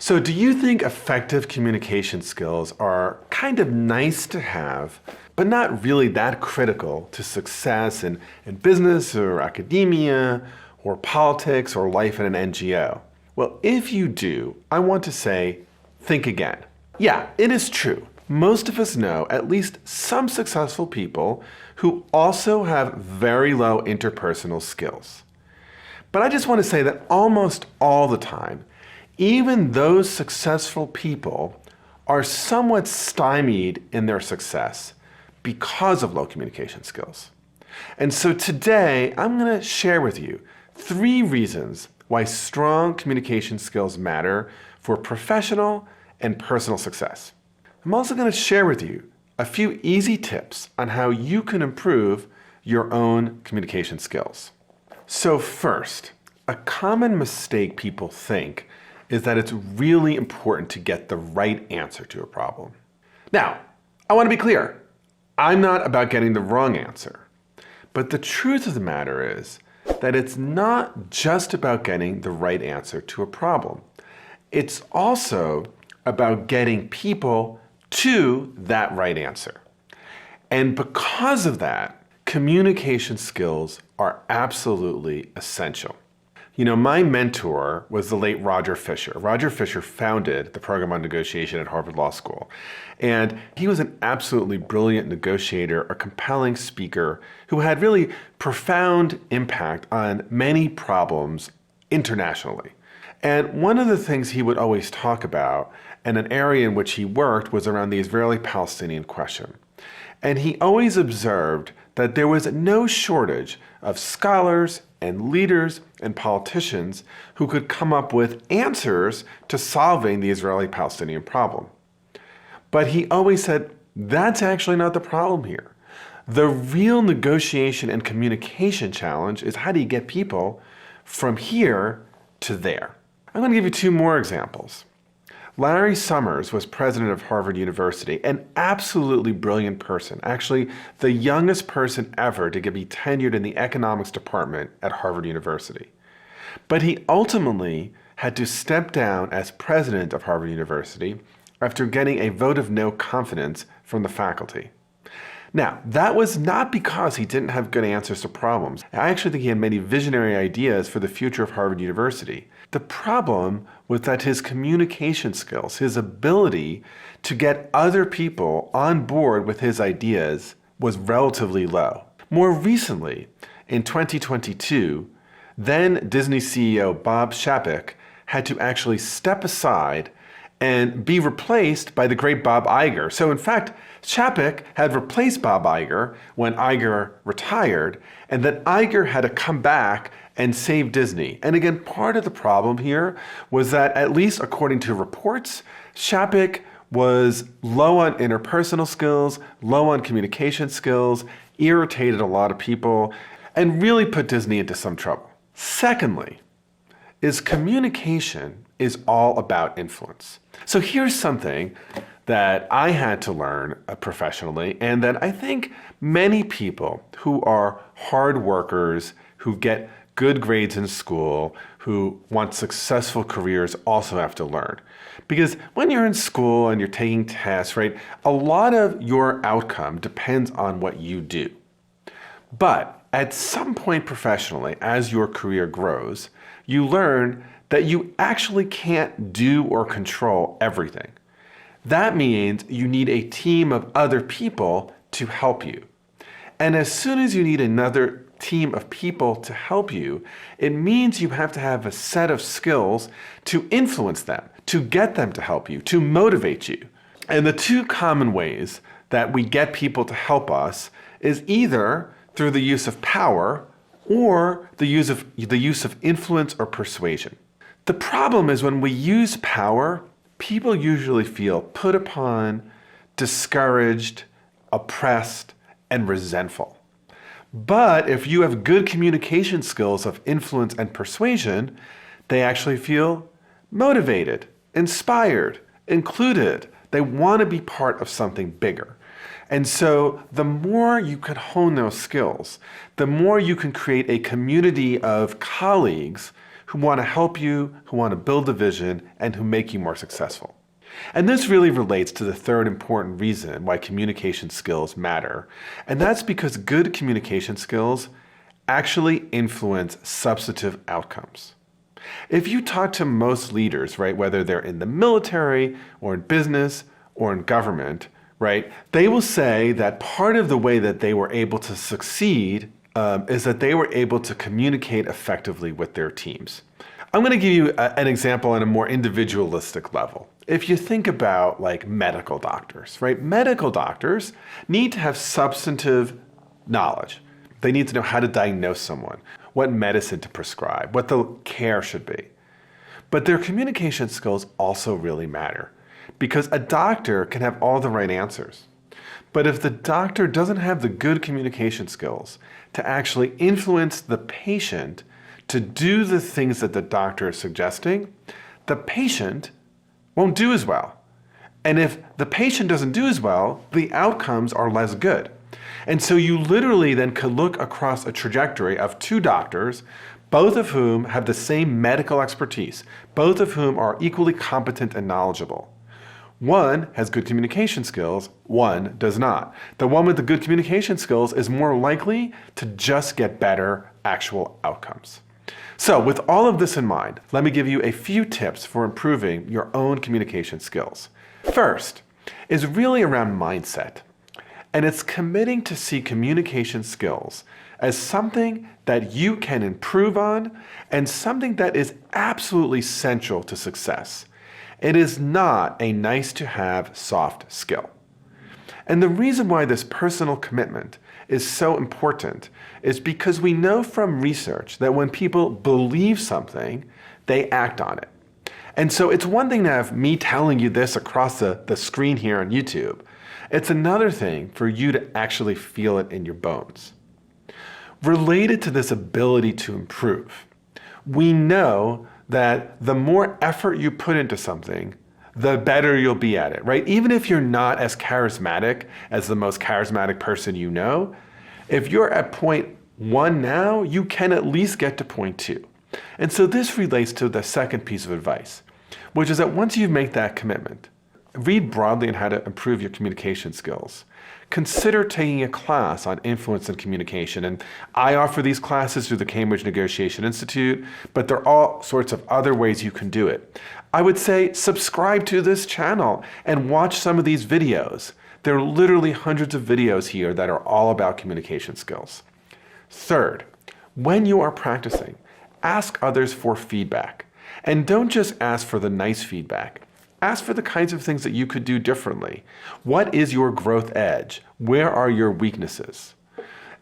So do you think effective communication skills are kind of nice to have, but not really that critical to success in business or academia or politics or life in an NGO? Well, if you do, I want to say, think again. Yeah, it is true. Most of us know at least some successful people who also have very low interpersonal skills. But I just want to say that almost all the time, even those successful people are somewhat stymied in their success because of low communication skills. And so today, I'm going to share with you 3 reasons why strong communication skills matter for professional and personal success. I'm also going to share with you a few easy tips on how you can improve your own communication skills. So first, a common mistake people think is that it's really important to get the right answer to a problem. Now, I want to be clear. I'm not about getting the wrong answer. But the truth of the matter is that it's not just about getting the right answer to a problem. It's also about getting people to that right answer. And because of that, communication skills are absolutely essential. You know, my mentor was the late Roger Fisher. Roger Fisher founded the program on negotiation at Harvard Law School. And he was an absolutely brilliant negotiator, a compelling speaker who had really profound impact on many problems internationally. And one of the things he would always talk about, and an area in which he worked, was around the Israeli-Palestinian question. And he always observed that there was no shortage of scholars and leaders and politicians who could come up with answers to solving the Israeli-Palestinian problem. But he always said, that's actually not the problem here. The real negotiation and communication challenge is how do you get people from here to there? I'm going to give you 2 more examples. Larry Summers was president of Harvard University, an absolutely brilliant person, actually the youngest person ever to be tenured in the economics department at Harvard University. But he ultimately had to step down as president of Harvard University after getting a vote of no confidence from the faculty. Now, that was not because he didn't have good answers to problems. I actually think he had many visionary ideas for the future of Harvard University. The problem was that his communication skills, his ability to get other people on board with his ideas, was relatively low. More recently, in 2022, then Disney CEO Bob Chapek had to actually step aside and be replaced by the great Bob Iger. So in fact, Chapek had replaced Bob Iger when Iger retired, and then Iger had to come back and save Disney. And again, part of the problem here was that, at least according to reports, Chapek was low on interpersonal skills, low on communication skills, irritated a lot of people, and really put Disney into some trouble. Secondly, is communication is all about influence. So here's something that I had to learn professionally, and that I think many people who are hard workers, who get good grades in school, who want successful careers also have to learn. Because when you're in school and you're taking tests, right, a lot of your outcome depends on what you do. But at some point professionally, as your career grows, you learn that you actually can't do or control everything. That means you need a team of other people to help you. And as soon as you need another team of people to help you, it means you have to have a set of skills to influence them, to get them to help you, to motivate you. And the 2 common ways that we get people to help us is either through the use of power or the use of influence or persuasion. The problem is when we use power, people usually feel put upon, discouraged, oppressed, and resentful. But if you have good communication skills of influence and persuasion, they actually feel motivated, inspired, included. They want to be part of something bigger. And so the more you can hone those skills, the more you can create a community of colleagues who want to help you, who want to build a vision, and who make you more successful. And this really relates to the third important reason why communication skills matter, and that's because good communication skills actually influence substantive outcomes. If you talk to most leaders, right, whether they're in the military or in business or in government, right, they will say that part of the way that they were able to succeed is that they were able to communicate effectively with their teams. I'm going to give you an example on a more individualistic level. If you think about like medical doctors, right? Medical doctors need to have substantive knowledge. They need to know how to diagnose someone, what medicine to prescribe, what the care should be. But their communication skills also really matter because a doctor can have all the right answers. But if the doctor doesn't have the good communication skills to actually influence the patient to do the things that the doctor is suggesting, the patient won't do as well. And if the patient doesn't do as well, the outcomes are less good. And so you literally then could look across a trajectory of two doctors, both of whom have the same medical expertise, both of whom are equally competent and knowledgeable. One has good communication skills, one does not. The one with the good communication skills is more likely to just get better actual outcomes. So with all of this in mind, let me give you a few tips for improving your own communication skills. First is really around mindset, and it's committing to see communication skills as something that you can improve on and something that is absolutely central to success. It is not a nice-to-have soft skill. And the reason why this personal commitment is so important is because we know from research that when people believe something, they act on it. And so it's one thing to have me telling you this across the screen here on YouTube. It's another thing for you to actually feel it in your bones. Related to this ability to improve, we know that the more effort you put into something, the better you'll be at it, right? Even if you're not as charismatic as the most charismatic person you know, if you're at point 1 now, you can at least get to point 2. And so this relates to the second piece of advice, which is that once you make that commitment, read broadly on how to improve your communication skills. Consider taking a class on influence and communication. And I offer these classes through the Cambridge Negotiation Institute, but there are all sorts of other ways you can do it. I would say subscribe to this channel and watch some of these videos. There are literally hundreds of videos here that are all about communication skills. Third, when you are practicing, ask others for feedback. And don't just ask for the nice feedback. Ask for the kinds of things that you could do differently. What is your growth edge? Where are your weaknesses?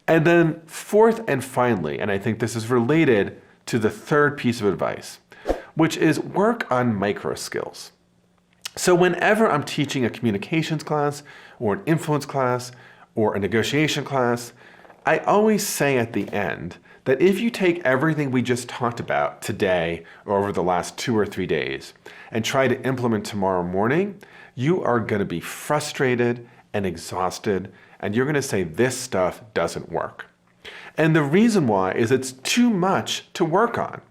And then fourth and finally, and I think this is related to the third piece of advice, which is work on micro skills. So whenever I'm teaching a communications class or an influence class or a negotiation class, I always say at the end that if you take everything we just talked about today or over the last 2 or 3 days and try to implement tomorrow morning, you are going to be frustrated and exhausted, and you're going to say this stuff doesn't work. And the reason why is it's too much to work on.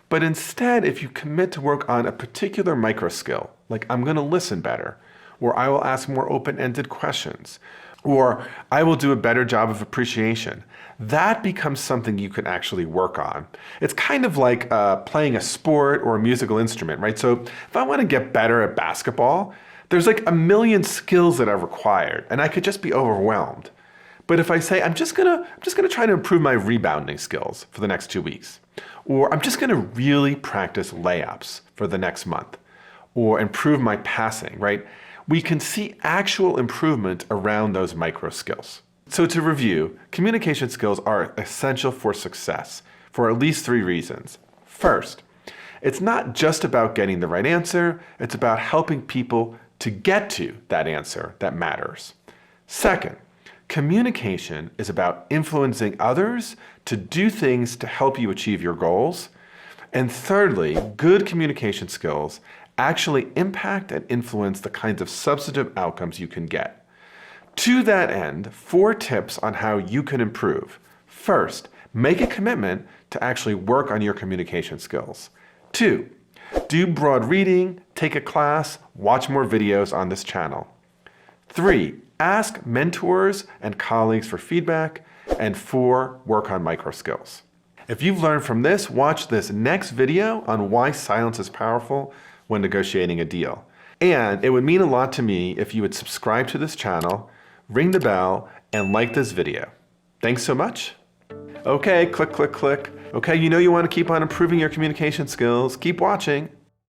But instead, if you commit to work on a particular micro skill, like I'm going to listen better, or I will ask more open-ended questions, or I will do a better job of appreciation, that becomes something you can actually work on. It's kind of like playing a sport or a musical instrument, right? So if I want to get better at basketball, there's like a million skills that are required, and I could just be overwhelmed. But if I say, I'm just gonna try to improve my rebounding skills for the next 2 weeks, or I'm just gonna really practice layups for the next month, or improve my passing, right? We can see actual improvement around those micro skills. So to review, communication skills are essential for success for at least 3 reasons. First, it's not just about getting the right answer, it's about helping people to get to that answer that matters. Second, communication is about influencing others to do things to help you achieve your goals. And thirdly, good communication skills actually impact and influence the kinds of substantive outcomes you can get. To that end, 4 tips on how you can improve. First, make a commitment to actually work on your communication skills. 2, do broad reading, take a class, watch more videos on this channel. 3, ask mentors and colleagues for feedback. And 4, work on micro skills. If you've learned from this, watch this next video on why silence is powerful when negotiating a deal. And it would mean a lot to me if you would subscribe to this channel, ring the bell, and like this video. Thanks so much. Okay, click, click, click. Okay, you know you want to keep on improving your communication skills. Keep watching.